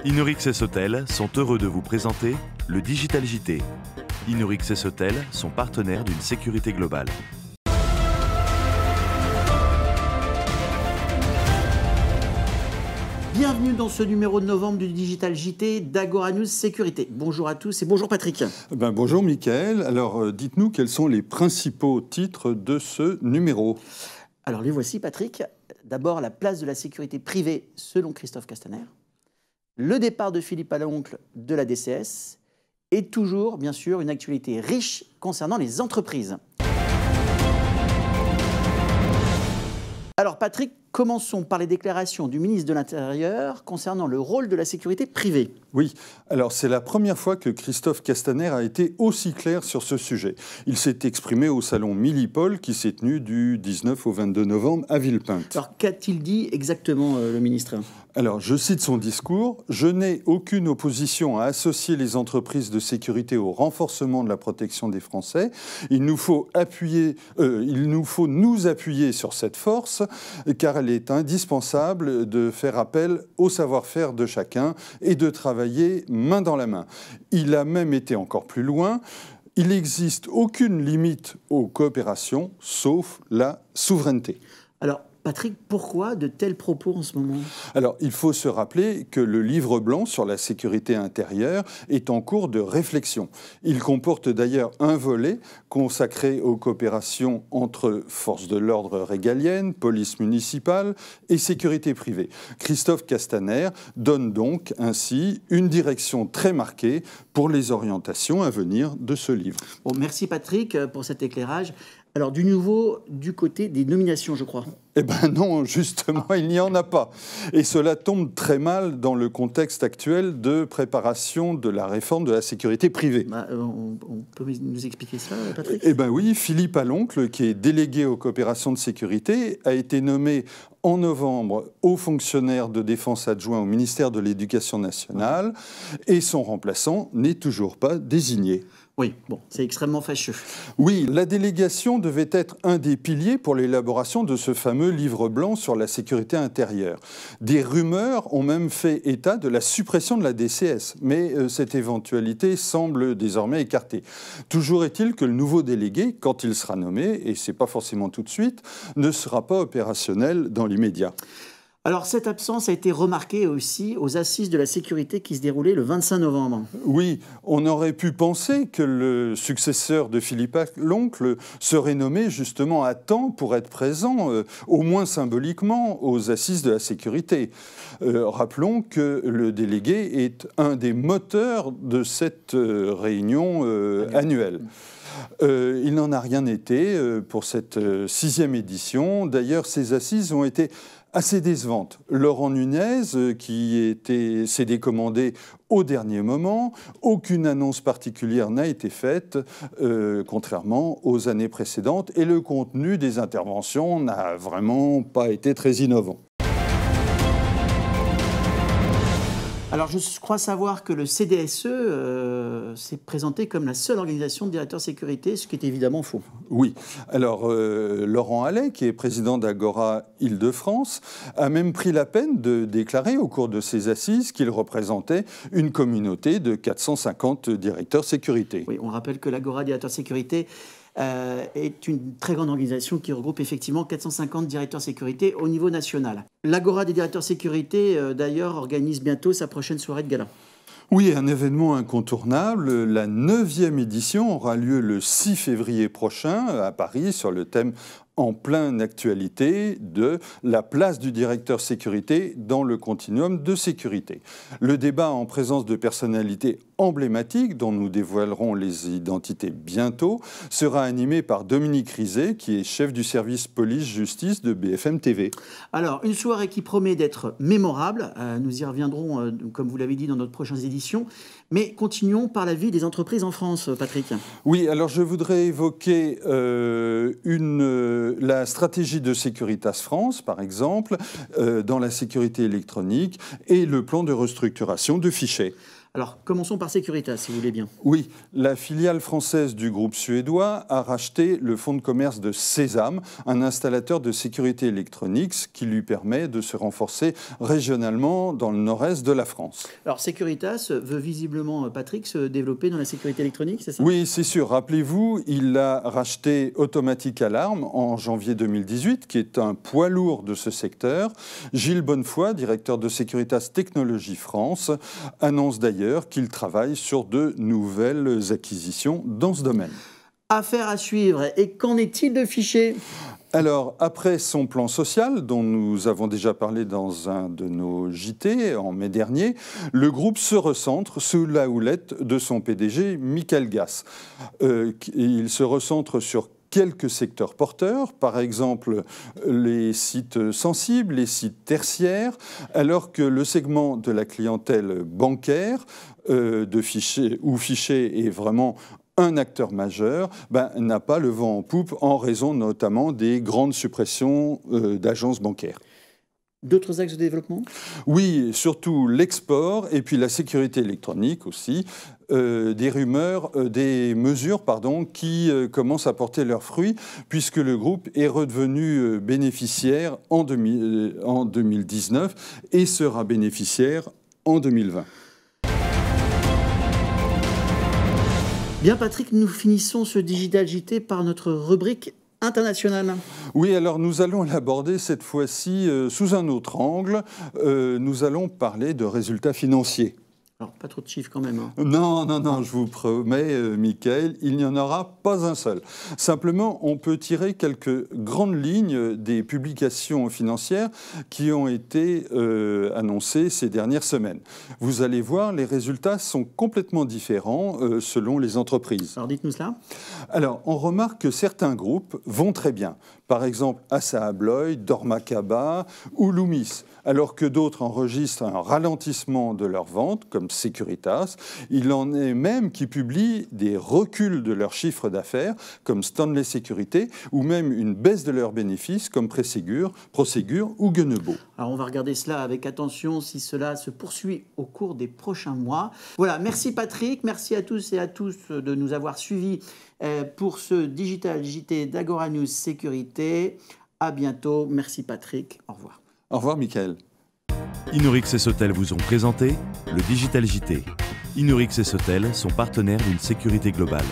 Inorix et Sotel sont heureux de vous présenter le Digital JT. Inorix et Sotel sont partenaires d'une sécurité globale. Bienvenue dans ce numéro de novembre du Digital JT d'Agora News Sécurité. Bonjour à tous et bonjour Patrick. Bonjour Mickaël. Alors dites-nous quels sont les principaux titres de ce numéro. Alors les voici Patrick. D'abord la place de la sécurité privée selon Christophe Castaner. Le départ de Philippe Aloncle de la DCS. Et toujours bien sûr une actualité riche concernant les entreprises. Alors Patrick, commençons par les déclarations du ministre de l'Intérieur concernant le rôle de la sécurité privée. Oui, alors c'est la première fois que Christophe Castaner a été aussi clair sur ce sujet. Il s'est exprimé au salon Millipol qui s'est tenu du 19 au 22 novembre à Villepinte. Alors qu'a-t-il dit exactement le ministre ? Alors, je cite son discours. « Je n'ai aucune opposition à associer les entreprises de sécurité au renforcement de la protection des Français. Il nous faut nous appuyer sur cette force, car elle est indispensable de faire appel au savoir-faire de chacun et de travailler main dans la main. » Il a même été encore plus loin. « Il n'existe aucune limite aux coopérations, sauf la souveraineté. » Alors, Patrick, pourquoi de tels propos en ce moment ? Alors, il faut se rappeler que le livre blanc sur la sécurité intérieure est en cours de réflexion. Il comporte d'ailleurs un volet consacré aux coopérations entre forces de l'ordre régaliennes, police municipale et sécurité privée. Christophe Castaner donne donc ainsi une direction très marquée pour les orientations à venir de ce livre. Bon, merci Patrick pour cet éclairage. Alors, du nouveau, du côté des nominations, je crois. Eh bien non, justement, il n'y en a pas. Et cela tombe très mal dans le contexte actuel de préparation de la réforme de la sécurité privée. On peut nous expliquer ça, Patrick ? Eh bien oui, Philippe Aloncle, qui est délégué aux coopérations de sécurité, a été nommé en novembre haut fonctionnaire de défense adjoint au ministère de l'Éducation nationale et son remplaçant n'est toujours pas désigné. Oui, bon, c'est extrêmement fâcheux. Oui, la délégation devait être un des piliers pour l'élaboration de ce fameux livre blanc sur la sécurité intérieure. Des rumeurs ont même fait état de la suppression de la DCS, mais cette éventualité semble désormais écartée. Toujours est-il que le nouveau délégué, quand il sera nommé, et ce n'est pas forcément tout de suite, ne sera pas opérationnel dans l'immédiat. Alors, cette absence a été remarquée aussi aux Assises de la sécurité qui se déroulaient le 25 novembre. Oui, on aurait pu penser que le successeur de Philippe Aloncle serait nommé justement à temps pour être présent, au moins symboliquement, aux Assises de la sécurité. Rappelons que le délégué est un des moteurs de cette réunion annuelle. Il n'en a rien été pour cette 6e édition. D'ailleurs, ces assises ont été assez décevantes. Laurent Nunez, qui s'est décommandé au dernier moment, aucune annonce particulière n'a été faite, contrairement aux années précédentes, et le contenu des interventions n'a vraiment pas été très innovant. Alors, je crois savoir que le CDSE s'est présenté comme la seule organisation de directeurs sécurité, ce qui est évidemment faux. Oui. Alors, Laurent Allais, qui est président d'Agora Île-de-France, a même pris la peine de déclarer au cours de ses assises qu'il représentait une communauté de 450 directeurs sécurité. Oui, on rappelle que l'Agora Directeurs Sécurité est une très grande organisation qui regroupe effectivement 450 directeurs sécurité au niveau national. L'Agora des directeurs sécurité, d'ailleurs, organise bientôt sa prochaine soirée de gala. Oui, un événement incontournable. La 9e édition aura lieu le 6 février prochain à Paris sur le thème en pleine actualité de la place du directeur sécurité dans le continuum de sécurité. Le débat en présence de personnalités emblématiques, dont nous dévoilerons les identités bientôt, sera animé par Dominique Rizet, qui est chef du service police-justice de BFM TV. Alors, une soirée qui promet d'être mémorable. Nous y reviendrons, comme vous l'avez dit, dans notre prochaine édition. Mais continuons par la vie des entreprises en France, Patrick. Oui, alors je voudrais évoquer la stratégie de Securitas France, par exemple, dans la sécurité électronique, et le plan de restructuration de Fichet. Alors, commençons par Securitas, si vous voulez bien. Oui, la filiale française du groupe suédois a racheté le fonds de commerce de Sesam, un installateur de sécurité électronique qui lui permet de se renforcer régionalement dans le nord-est de la France. Alors, Securitas veut visiblement, Patrick, se développer dans la sécurité électronique, c'est ça? Oui, c'est sûr. Rappelez-vous, il a racheté Automatic Alarm en janvier 2018, qui est un poids lourd de ce secteur. Gilles Bonnefoy, directeur de Securitas Technologies France, annonce d'ailleurs qu'il travaille sur de nouvelles acquisitions dans ce domaine. Affaire à suivre. Et qu'en est-il de Fichet? Alors, après son plan social, dont nous avons déjà parlé dans un de nos JT en mai dernier, le groupe se recentre sous la houlette de son PDG, Michael Gass. Il se recentre sur quelques secteurs porteurs, par exemple les sites sensibles, les sites tertiaires, alors que le segment de la clientèle bancaire de Fichet, où Fichet est vraiment un acteur majeur, n'a pas le vent en poupe en raison notamment des grandes suppressions d'agences bancaires. D'autres axes de développement? Oui, surtout l'export et puis la sécurité électronique aussi. Des mesures qui commencent à porter leurs fruits puisque le groupe est redevenu bénéficiaire en 2019 et sera bénéficiaire en 2020. Bien Patrick, nous finissons ce Digital JT par notre rubrique internationale. Oui, alors nous allons l'aborder cette fois-ci sous un autre angle. Nous allons parler de résultats financiers. Alors, pas trop de chiffres quand même. Hein. Non, je vous promets, Michael, il n'y en aura pas un seul. Simplement, on peut tirer quelques grandes lignes des publications financières qui ont été annoncées ces dernières semaines. Vous allez voir, les résultats sont complètement différents selon les entreprises. Alors, dites-nous cela. Alors, on remarque que certains groupes vont très bien. Par exemple, Assa Abloy, Dormakaba ou Loomis. Alors que d'autres enregistrent un ralentissement de leurs ventes, comme Securitas. Il en est même qui publient des reculs de leur chiffre d'affaires, comme Stanley Sécurité, ou même une baisse de leurs bénéfices, comme Prosegur ou Guenebo. Alors on va regarder cela avec attention si cela se poursuit au cours des prochains mois. Voilà, merci Patrick, merci à tous et à tous de nous avoir suivis pour ce Digital JT d'Agora News Sécurité. À bientôt, merci Patrick, au revoir. Au revoir, Michael. Inorix et Sotel vous ont présenté le Digital JT. Inorix et Sotel sont partenaires d'une sécurité globale.